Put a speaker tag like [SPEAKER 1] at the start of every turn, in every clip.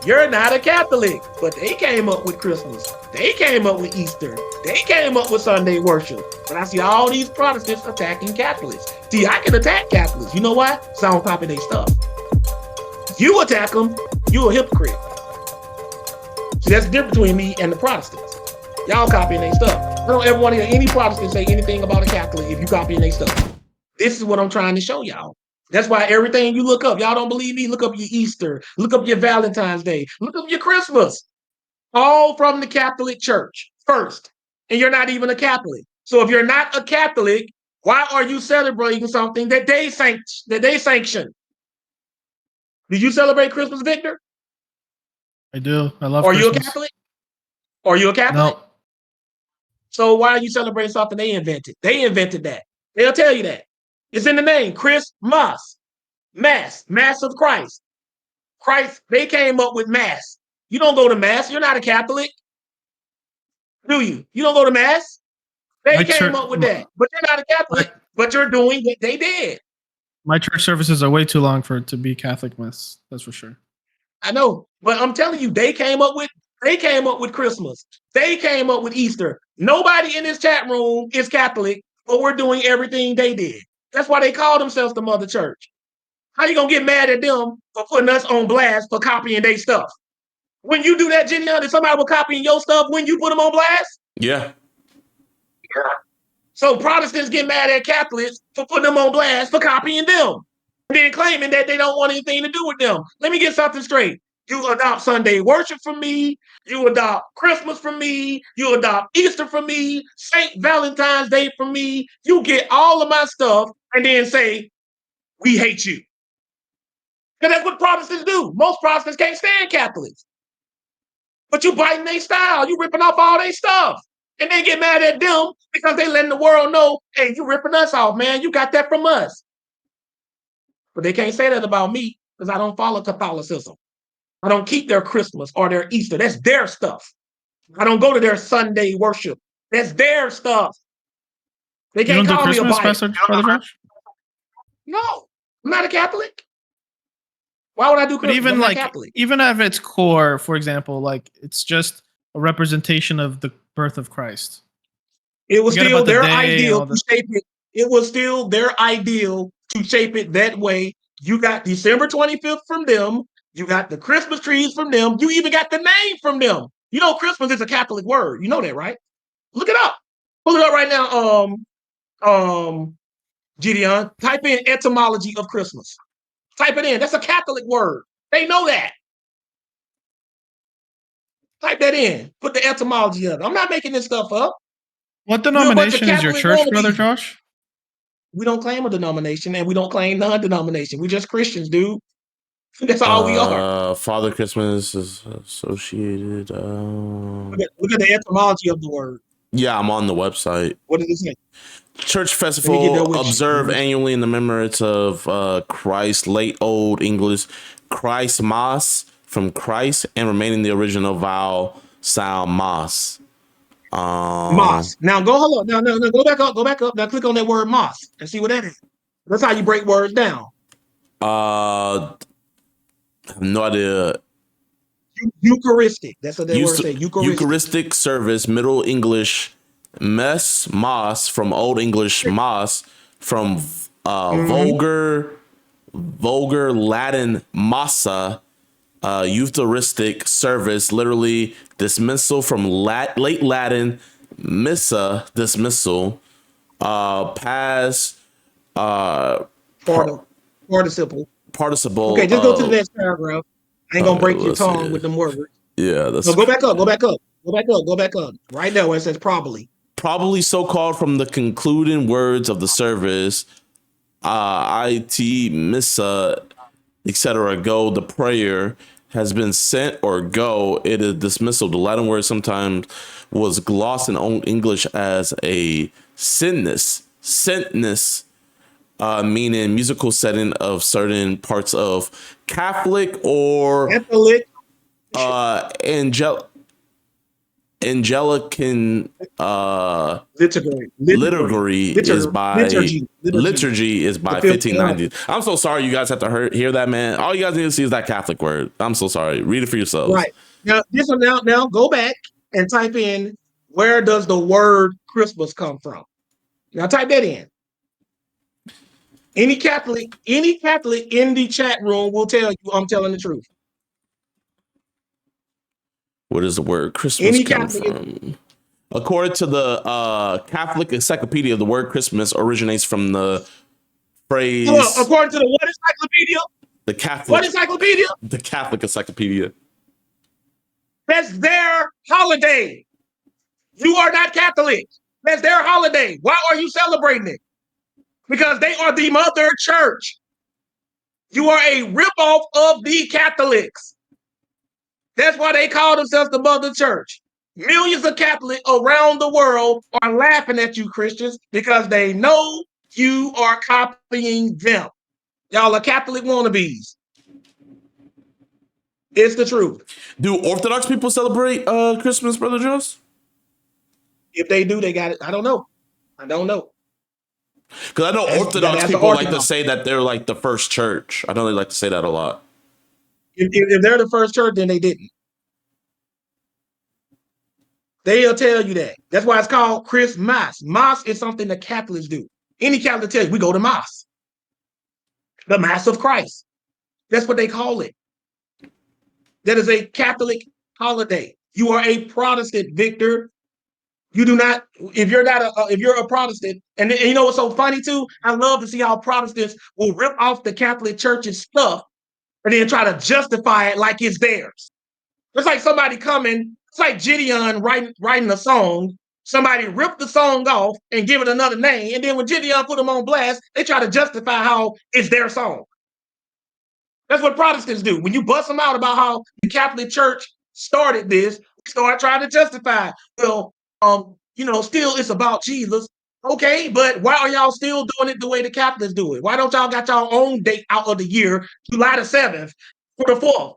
[SPEAKER 1] You're not a Catholic, but they came up with Christmas. They came up with Easter. They came up with Sunday worship. But I see all these Protestants attacking Catholics. See, I can attack Catholics. You know why? Because I don't copy their stuff. You attack them, you a hypocrite. See, that's the difference between me and the Protestants. Y'all copying their stuff. I don't ever want to hear any Protestant say anything about a Catholic if you copying their stuff. This is what I'm trying to show y'all. That's why everything you look up, y'all don't believe me, look up your Easter, look up your Valentine's Day, look up your Christmas. All from the Catholic Church first. And you're not even a Catholic. So if you're not a Catholic, why are you celebrating something that they sanction? Did you celebrate Christmas, Victor?
[SPEAKER 2] I do. I love
[SPEAKER 1] Are
[SPEAKER 2] Christmas.
[SPEAKER 1] you a Catholic? Are you a Catholic?
[SPEAKER 2] No.
[SPEAKER 1] So why are you celebrating something they invented? They invented that. They'll tell you that. It's in the name, Christmas. Mass of Christ. Christ, they came up with Mass. You don't go to Mass. You're not a Catholic. Do you? You don't go to Mass? They came up with that. But you're not a Catholic. But you're doing what they did.
[SPEAKER 2] My church services are way too long for it to be Catholic Mass. That's for sure.
[SPEAKER 1] I know. But I'm telling you, they came up with Christmas. They came up with Easter. Nobody in this chat room is Catholic, but we're doing everything they did. That's why they call themselves the Mother Church. How you gonna get mad at them for putting us on blast for copying their stuff? When you do that, JiDion, if somebody was copying your stuff, when you put them on blast?
[SPEAKER 3] Yeah.
[SPEAKER 1] So Protestants get mad at Catholics for putting them on blast for copying them. And then claiming that they don't want anything to do with them. Let me get something straight. You adopt Sunday worship from me. You adopt Christmas from me. You adopt Easter from me. St. Valentine's Day from me. You get all of my stuff and then say, we hate you. Because that's what Protestants do. Most Protestants can't stand Catholics. But you biting their style. You ripping off all their stuff. And they get mad at them because they letting the world know, hey, you ripping us off, man. You got that from us. But they can't say that about me because I don't follow Catholicism. I don't keep their Christmas or their Easter. That's their stuff. I don't go to their Sunday worship. That's their stuff. They can't call me a Bible. No, I'm not a Catholic. Why would I do Christmas?
[SPEAKER 2] But even at its core, for example, like it's just a representation of the birth of Christ.
[SPEAKER 1] It was still their ideal to shape it. It was still their ideal to shape it that way. You got December 25th from them. You got the Christmas trees from them. You even got the name from them. You know, Christmas is a Catholic word. You know that, right? Look it up. Pull it up right now. JiDion, type in etymology of Christmas. Type it in. That's a Catholic word. They know that. Type that in. Put the etymology of it. I'm not making this stuff up.
[SPEAKER 2] What denomination is your church, Brother Josh?
[SPEAKER 1] We don't claim a denomination and we don't claim non-denomination. We're just Christians, dude. That's all we are.
[SPEAKER 3] Father Christmas is associated.
[SPEAKER 1] Look at the etymology of the word.
[SPEAKER 3] Yeah, I'm on the website.
[SPEAKER 1] What does it say?
[SPEAKER 3] Church festival observed annually in the remembrance of Christ, late Old English, Christ Mas, from Christ, and remaining the original vowel sound Mas.
[SPEAKER 1] Mas. Now hold on. No, go back up. Now click on that word Mas and see what that is. That's how you break words down.
[SPEAKER 3] I have no idea.
[SPEAKER 1] Eucharistic. That's what that word says.
[SPEAKER 3] Eucharistic service, Middle English mas, from Old English mas, from vulgar Latin massa, Eucharistic service, literally dismissal from late Latin missa, dismissal, past
[SPEAKER 1] participle.
[SPEAKER 3] Okay,
[SPEAKER 1] just go to the next paragraph. I ain't gonna break your tongue with them words.
[SPEAKER 3] Yeah, that's
[SPEAKER 1] go back up. Right there where it says probably.
[SPEAKER 3] Probably so called from the concluding words of the service, it missa, etc. Go, the prayer has been sent, or go, it is dismissal. The Latin word sometimes was glossed in Old English as a sentness, meaning musical setting of certain parts of Catholic or Angelican liturgy is by
[SPEAKER 1] liturgy
[SPEAKER 3] is by 1590. I'm so sorry you guys have to hear that, man. All you guys need to see is that Catholic word. I'm so sorry. Read it for yourselves.
[SPEAKER 1] Right. Now this one now go back and type in, where does the word Christmas come from? Now type that in. Any Catholic in the chat room will tell you I'm telling the truth.
[SPEAKER 3] Where does the word Christmas come from? According to the Catholic Encyclopedia, the word Christmas originates from the phrase.
[SPEAKER 1] According to the what encyclopedia?
[SPEAKER 3] The Catholic.
[SPEAKER 1] What encyclopedia?
[SPEAKER 3] The Catholic Encyclopedia.
[SPEAKER 1] That's their holiday. You are not Catholic. That's their holiday. Why are you celebrating it? Because they are the mother church. You are a ripoff of the Catholics. That's why they call themselves the mother church. Millions of Catholics around the world are laughing at you, Christians, because they know you are copying them. Y'all are Catholic wannabes. It's the truth.
[SPEAKER 3] Do Orthodox people celebrate Christmas, Brother Jones?
[SPEAKER 1] If they do, they got it. I don't know.
[SPEAKER 3] Because I know Orthodox people like to say that they're like the first church. I know they like to say that a lot.
[SPEAKER 1] If they're the first church, then they didn't. They'll tell you that. That's why it's called Christmas. Mass is something the Catholics do. Any Catholic tells you, we go to Mass. The Mass of Christ. That's what they call it. That is a Catholic holiday. You are a Protestant, Victor. You do not, if you're a Protestant, and you know what's so funny too? I love to see how Protestants will rip off the Catholic Church's stuff and then try to justify it like it's theirs. It's like somebody coming, it's like JiDion writing a song. Somebody ripped the song off and give it another name. And then when JiDion put them on blast, they try to justify how it's their song. That's what Protestants do. When you bust them out about how the Catholic Church started this, start trying to justify. Well, still it's about Jesus. Okay, but why are y'all still doing it the way the Catholics do it? Why don't y'all got y'all own date out of the year, July the 7th for the 4th?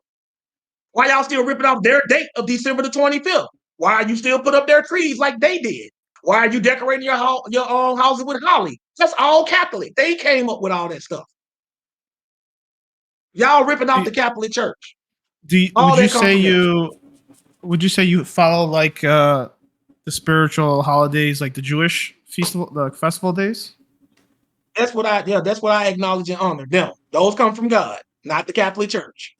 [SPEAKER 1] Why y'all still ripping off their date of December the 25th? Why are you still put up their trees like they did? Why are you decorating your own houses with holly? That's all Catholic. They came up with all that stuff. Y'all ripping off the Catholic Church.
[SPEAKER 2] Would you say you follow like the spiritual holidays, like the Jewish festival days?
[SPEAKER 1] That's what I acknowledge and honor them. Those come from God, not the Catholic Church.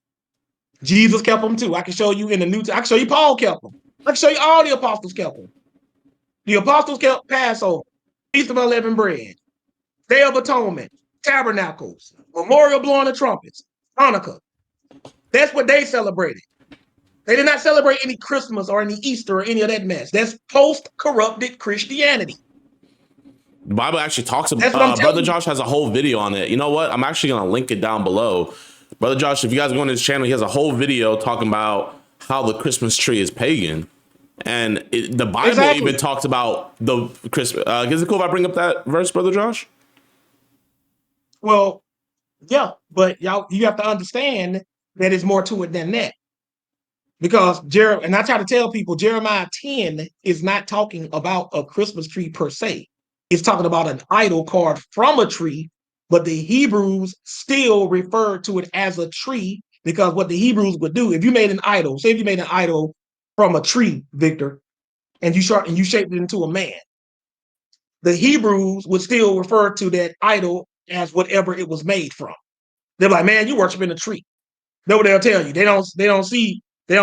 [SPEAKER 1] Jesus kept them too. I can show you in the New Testament. I can show you Paul kept them. I can show you all the apostles kept them. The apostles kept Passover, Feast of Unleavened Bread, Day of Atonement, Tabernacles, Memorial blowing of trumpets, Hanukkah. That's what they celebrated. They did not celebrate any Christmas or any Easter or any of that mess. That's post-corrupted Christianity.
[SPEAKER 3] The Bible actually talks about Brother Josh has a whole video on it. You know what? I'm actually going to link it down below. Brother Josh, if you guys go on his channel, he has a whole video talking about how the Christmas tree is pagan. And the Bible even talks about the Christmas. Is it cool if I bring up that verse, Brother Josh?
[SPEAKER 1] Well, yeah, but you have to understand that it's more to it than that. Because and I try to tell people, Jeremiah 10 is not talking about a Christmas tree per se. It's talking about an idol carved from a tree, but the Hebrews still refer to it as a tree, because what the Hebrews would do, if you made an idol, say if you made an idol from a tree, Victor, and you shaped it into a man, the Hebrews would still refer to that idol as whatever it was made from. They're like, man, you worshiping a tree. That's what they'll tell you. They don't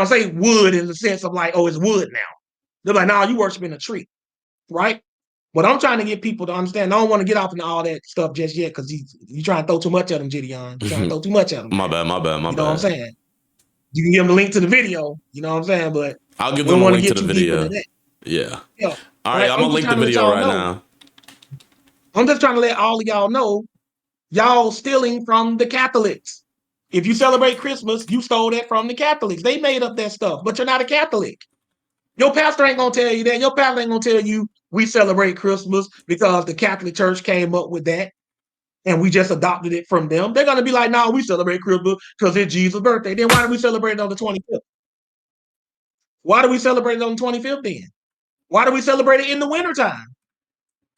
[SPEAKER 1] say wood in the sense of like, oh, it's wood now. They're like, nah, you worshiping a tree, right? But I'm trying to get people to understand. I don't want to get off into all that stuff just yet, because you trying to throw too much at them, JiDion. You trying to throw too much at them.
[SPEAKER 3] My bad.
[SPEAKER 1] You know what I'm saying? You can give them a link to the video. You know what I'm saying? But
[SPEAKER 3] I'll give them a link to the video. Yeah. All right, I'm gonna link the video right now.
[SPEAKER 1] I'm just trying to let all of y'all know, y'all stealing from the Catholics. If you celebrate Christmas, you stole that from the Catholics. They made up that stuff, but you're not a Catholic. Your pastor ain't gonna tell you that. Your pastor ain't gonna tell you we celebrate Christmas because the Catholic Church came up with that and we just adopted it from them. They're gonna be like, no, we celebrate Christmas because it's Jesus' birthday. Then why do we celebrate it on the 25th? Why do we celebrate it on the 25th then? Why do we celebrate it in the wintertime?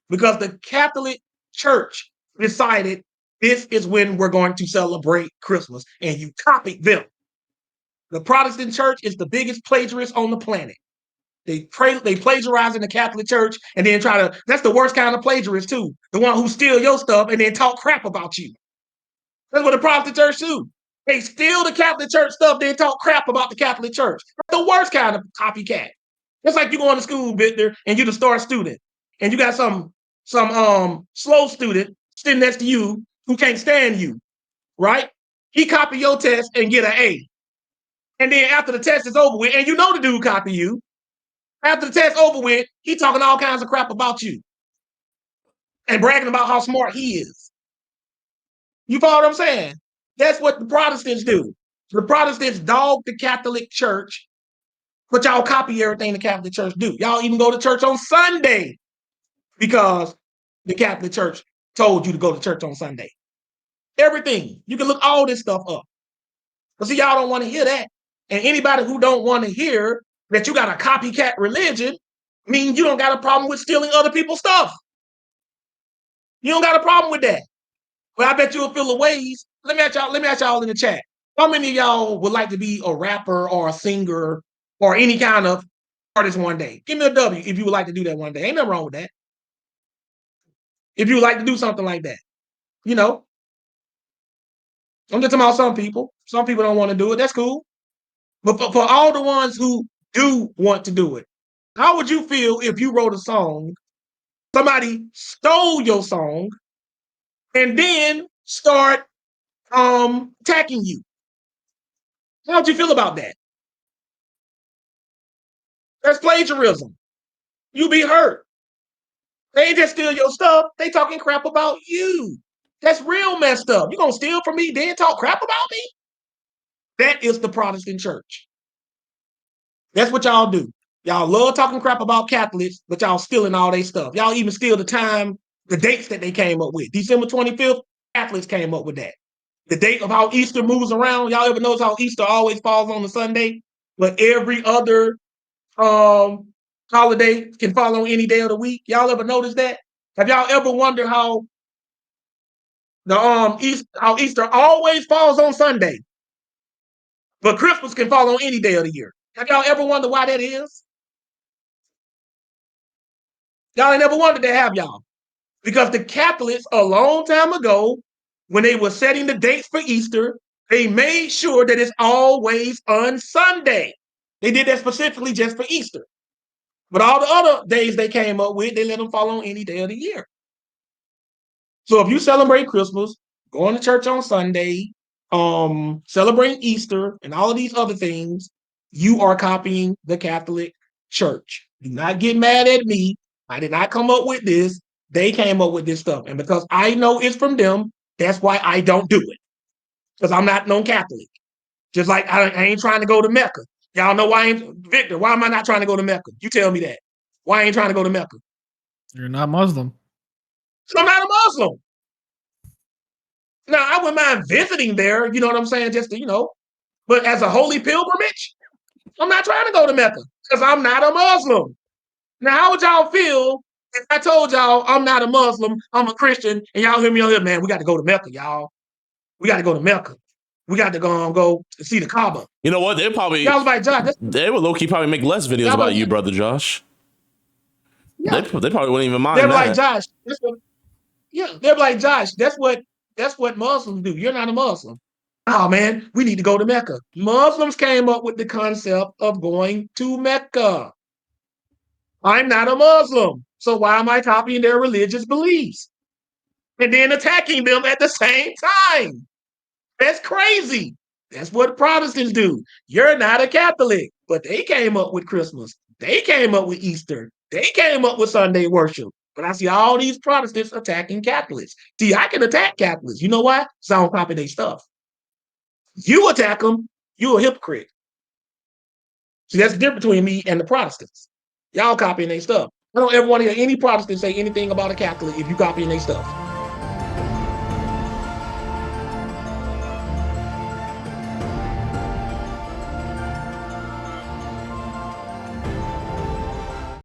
[SPEAKER 1] Because the Catholic Church decided this is when we're going to celebrate Christmas, and you copied them. The Protestant Church is the biggest plagiarist on the planet. They plagiarize in the Catholic Church and then try to, that's the worst kind of plagiarist too. The one who steal your stuff and then talk crap about you. That's what the Protestant Church do. They steal the Catholic Church stuff, then talk crap about the Catholic Church. That's the worst kind of copycat. It's like you going to school, Victor, and you the star student, and you got some slow student sitting next to you who can't stand you, right? He copy your test and get an A. And then after the test is over with, and you know the dude copy you, after the test over with, he talking all kinds of crap about you and bragging about how smart he is. You follow what I'm saying? That's what the Protestants do. The Protestants dog the Catholic Church, but y'all copy everything the Catholic Church do. Y'all even go to church on Sunday because the Catholic Church told you to go to church on Sunday. Everything. You can look all this stuff up. But see, y'all don't want to hear that. And anybody who don't want to hear that you got a copycat religion means you don't got a problem with stealing other people's stuff. You don't got a problem with that. But I bet you'll feel the ways. Let me ask y'all in the chat. How many of y'all would like to be a rapper or a singer or any kind of artist one day? Give me a W if you would like to do that one day. Ain't nothing wrong with that. If you would like to do something like that. You know, I'm just talking about some people. Some people don't want to do it. That's cool. But for all the ones who do want to do it, how would you feel if you wrote a song, somebody stole your song, and then start attacking you? How'd you feel about that? That's plagiarism. You be hurt. They ain't just steal your stuff. They talking crap about you. That's real messed up. You gonna steal from me, then talk crap about me? That is the Protestant church. That's what y'all do. Y'all love talking crap about Catholics, but y'all stealing all their stuff. Y'all even steal the dates that they came up with. December 25th, Catholics came up with that. The date of how Easter moves around. Y'all ever notice how Easter always falls on the Sunday, but every other holiday can fall on any day of the week? Y'all ever notice that? Have y'all ever wondered how how Easter always falls on Sunday, but Christmas can fall on any day of the year? Have y'all ever wondered why that is? Y'all ain't never wondered that, have y'all? Because the Catholics, a long time ago, when they were setting the dates for Easter, they made sure that it's always on Sunday. They did that specifically just for Easter. But all the other days they came up with, they let them fall on any day of the year. So if you celebrate Christmas, going to church on Sunday, celebrating Easter, and all of these other things, you are copying the Catholic Church. Do not get mad at me. I did not come up with this. They came up with this stuff. And because I know it's from them, that's why I don't do it. Because I'm not no Catholic. Just like I ain't trying to go to Mecca. Y'all know why Victor, why am I not trying to go to Mecca? You tell me that. Why I ain't trying to go to Mecca?
[SPEAKER 2] You're not Muslim.
[SPEAKER 1] So I'm not a Muslim. Now, I wouldn't mind visiting there, you know what I'm saying? Just to, but as a holy pilgrimage, I'm not trying to go to Mecca because I'm not a Muslim. Now, how would y'all feel if I told y'all I'm not a Muslim, I'm a Christian, and y'all hear me on here, man, we got to go to Mecca, y'all. We got to go to Mecca. We got to go see the Kaaba.
[SPEAKER 3] You know what?
[SPEAKER 1] Y'all was like, Josh,
[SPEAKER 3] they would low-key probably make less videos about you, brother Josh.
[SPEAKER 1] Yeah.
[SPEAKER 3] They probably wouldn't even mind.
[SPEAKER 1] They're like, Josh, they're like, Josh, that's what Muslims do. You're not a Muslim. Oh man, we need to go to Mecca. Muslims came up with the concept of going to Mecca. I'm not a Muslim, so why am I copying their religious beliefs and then attacking them at the same time? That's crazy. That's what Protestants do. You're not a Catholic, but they came up with Christmas. They came up with Easter. They came up with Sunday worship. But I see all these Protestants attacking Catholics. See, I can attack Catholics. You know why? Because I don't copy their stuff. You attack them, you're a hypocrite. See, that's the difference between me and the Protestants. Y'all copying their stuff. I don't ever want to hear any Protestant say anything about a Catholic if you copying their stuff.